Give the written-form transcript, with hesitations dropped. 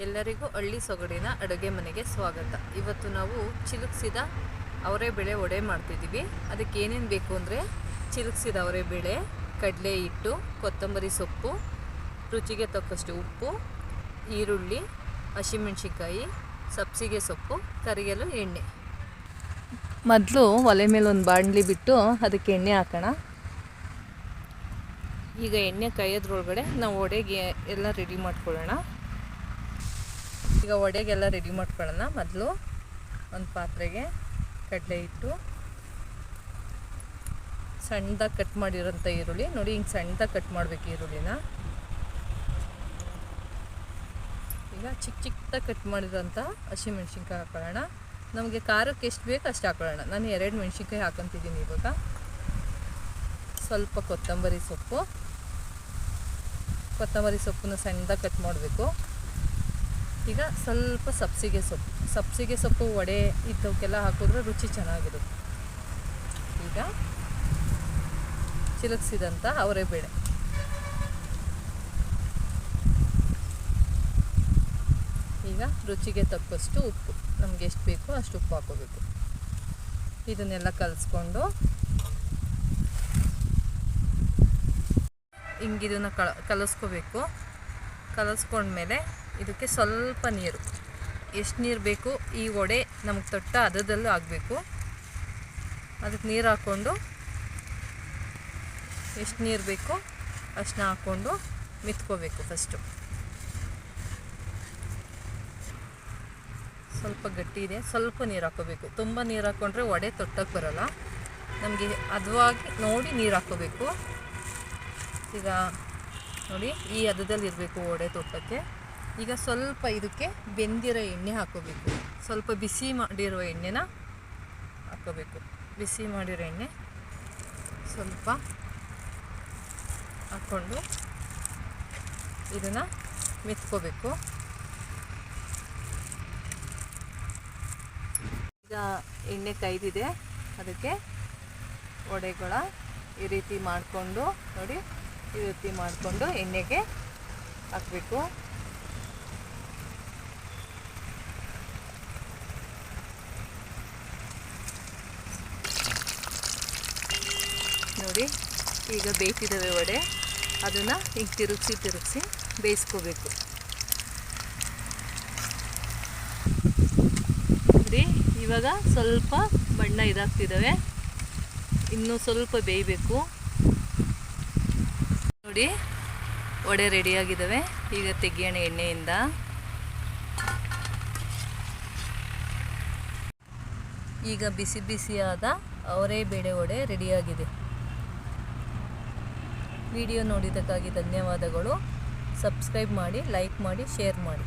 ಎಲ್ಲರಿಗೂ ಹಳ್ಳಿ ಸೊಗಡಿನ ಅಡುಗೆ ಮನೆಗೆ ಸ್ವಾಗತ. ಇವತ್ತು ನಾವು ಚಿಲುಕಿಸಿದ ಅವರೆಬೇಳೆ ವಡೆ ಮಾಡ್ತಿದ್ದೀವಿ. ಅದಕ್ಕೆ ಏನೇನು ಬೇಕು ಅಂದರೆ ಚಿಲುಕಿಸಿದ ಅವರೆಬೇಳೆ, ಕಡಲೆ ಹಿಟ್ಟು, ಕೊತ್ತಂಬರಿ ಸೊಪ್ಪು, ರುಚಿಗೆ ತಕ್ಕಷ್ಟು ಉಪ್ಪು, ಈರುಳ್ಳಿ, ಹಸಿಮೆಣಸಿನ್ಕಾಯಿ, ಸಬ್ಸಿಗೆ ಸೊಪ್ಪು, ಕರಿಯಲು ಎಣ್ಣೆ. ಮೊದಲು ಒಲೆ ಮೇಲೆ ಒಂದು ಬಾಣಲಿ ಬಿಟ್ಟು ಅದಕ್ಕೆ ಎಣ್ಣೆ ಹಾಕೋಣ. ಈಗ ಎಣ್ಣೆ ಕಾಯೋದ್ರೊಳಗಡೆ ನಾವು ವಡೆಗೆ ಎಲ್ಲ ರೆಡಿ ಮಾಡ್ಕೊಳ್ಳೋಣ. ಈಗ ವಡೆಗೆಲ್ಲ ರೆಡಿ ಮಾಡ್ಕೊಳ್ಳೋಣ. ಮೊದಲು ಒಂದು ಪಾತ್ರೆಗೆ ಕಡಲೆ ಹಿಟ್ಟು, ಸಣ್ಣದಾಗಿ ಕಟ್ ಮಾಡಿರೋಂಥ ಈರುಳ್ಳಿ ನೋಡಿ, ಹಿಂಗೆ ಸಣ್ಣದಾಗಿ ಕಟ್ ಮಾಡಬೇಕು ಈರುಳ್ಳಿನ. ಈಗ ಚಿಕ್ಕದಾಗಿ ಕಟ್ ಮಾಡಿರೋಂಥ ಹಸಿಮೆಣ್ಸಿನ್ಕಾಯಿ ಹಾಕೊಳ್ಳೋಣ. ನಮಗೆ ಖಾರಕ್ಕೆ ಎಷ್ಟು ಬೇಕು ಅಷ್ಟು ಹಾಕೊಳ್ಳೋಣ. ನಾನು 2 ಮೆಣಸಿನ್ಕಾಯಿ ಹಾಕೊತಿದ್ದೀನಿ. ಇವಾಗ ಸ್ವಲ್ಪ ಕೊತ್ತಂಬರಿ ಸೊಪ್ಪನ್ನ ಸಣ್ಣದಾಗಿ ಕಟ್ ಮಾಡಬೇಕು. ಈಗ ಸ್ವಲ್ಪ ಸಬ್ಸಿಗೆ ಸೊಪ್ಪು ವಡೆ ಇದ್ದವಕ್ಕೆಲ್ಲ ಹಾಕಿದ್ರೆ ರುಚಿ ಚೆನ್ನಾಗಿರುತ್ತೆ. ಈಗ ಚಿಲುಕಿಸಿದಂಥ ಅವರೆಬೇಳೆ, ಈಗ ರುಚಿಗೆ ತಕ್ಕಷ್ಟು ಉಪ್ಪು, ನಮಗೆ ಎಷ್ಟು ಬೇಕೋ ಅಷ್ಟು ಉಪ್ಪು ಹಾಕೋಬೇಕು. ಇದನ್ನೆಲ್ಲ ಕಲಿಸ್ಕೊಂಡು ಹಿಂಗಿದನ್ನು ಕಲಿಸ್ಕೋಬೇಕು. ಕಲಿಸ್ಕೊಂಡ್ಮೇಲೆ ಇದಕ್ಕೆ ಸ್ವಲ್ಪ ನೀರು, ಎಷ್ಟು ನೀರು ಬೇಕು ಈ ವಡೆ ನಮಗೆ ತೊಟ್ಟ ಹದದಲ್ಲೂ ಆಗಬೇಕು. ಅದಕ್ಕೆ ನೀರು ಹಾಕ್ಕೊಂಡು ಎಷ್ಟು ನೀರು ಬೇಕು ಅಷ್ಟನ್ನ ಹಾಕ್ಕೊಂಡು ಮಿತ್ಕೋಬೇಕು. ಫಸ್ಟು ಸ್ವಲ್ಪ ಗಟ್ಟಿ ಇದೆ, ಸ್ವಲ್ಪ ನೀರು ಹಾಕೋಬೇಕು. ತುಂಬ ನೀರು ಹಾಕ್ಕೊಂಡ್ರೆ ವಡೆ ತೊಟ್ಟಕ್ಕೆ ಬರೋಲ್ಲ. ನಮಗೆ ಹದವಾಗಿ ನೋಡಿ ನೀರು ಹಾಕ್ಕೋಬೇಕು. ಈಗ ನೋಡಿ, ಈ ಹದದಲ್ಲಿ ಇರಬೇಕು ವಡೆ ತೊಟ್ಟಕ್ಕೆ. ಈಗ ಸ್ವಲ್ಪ ಇದಕ್ಕೆ ಬೆಂದಿರೋ ಎಣ್ಣೆ ಹಾಕ್ಕೋಬೇಕು. ಸ್ವಲ್ಪ ಬಿಸಿ ಮಾಡಿರೋ ಎಣ್ಣೆನ ಹಾಕ್ಕೋಬೇಕು. ಬಿಸಿ ಮಾಡಿರೋ ಎಣ್ಣೆ ಸ್ವಲ್ಪ ಹಾಕ್ಕೊಂಡು ಇದನ್ನು ಮೆತ್ಕೋಬೇಕು. ಈಗ ಎಣ್ಣೆ ಕಾಯ್ದಿದೆ, ಅದಕ್ಕೆ ವಡೆಗಳ ಈ ರೀತಿ ಮಾಡಿಕೊಂಡು ನೋಡಿ, ಈ ರೀತಿ ಮಾಡಿಕೊಂಡು ಎಣ್ಣೆಗೆ ಹಾಕಬೇಕು. ನೋಡಿ, ಈಗ ಬೇಯ್ತಿದ್ದಾವೆ ವಡೆ. ಅದನ್ನು ಈಗ ತಿರುಗಿಸಿ ಬೇಯಿಸ್ಕೋಬೇಕು. ನೋಡಿ, ಇವಾಗ ಸ್ವಲ್ಪ ಬಣ್ಣ ಇದಾಗ್ತಿದ್ದಾವೆ, ಇನ್ನೂ ಸ್ವಲ್ಪ ಬೇಯಬೇಕು. ನೋಡಿ, ವಡೆ ರೆಡಿಯಾಗಿದ್ದಾವೆ. ಈಗ ತೆಗಿಯೋಣ ಎಣ್ಣೆಯಿಂದ. ಈಗ ಬಿಸಿಯಾದ ಅವರೆಬೇಳೆ ವಡೆ ರೆಡಿಯಾಗಿದೆ. ವಿಡಿಯೋ ನೋಡಿದ್ದಕ್ಕಾಗಿ ಧನ್ಯವಾದಗಳು. ಸಬ್ಸ್ಕ್ರೈಬ್ ಮಾಡಿ, ಲೈಕ್ ಮಾಡಿ, ಶೇರ್ ಮಾಡಿ.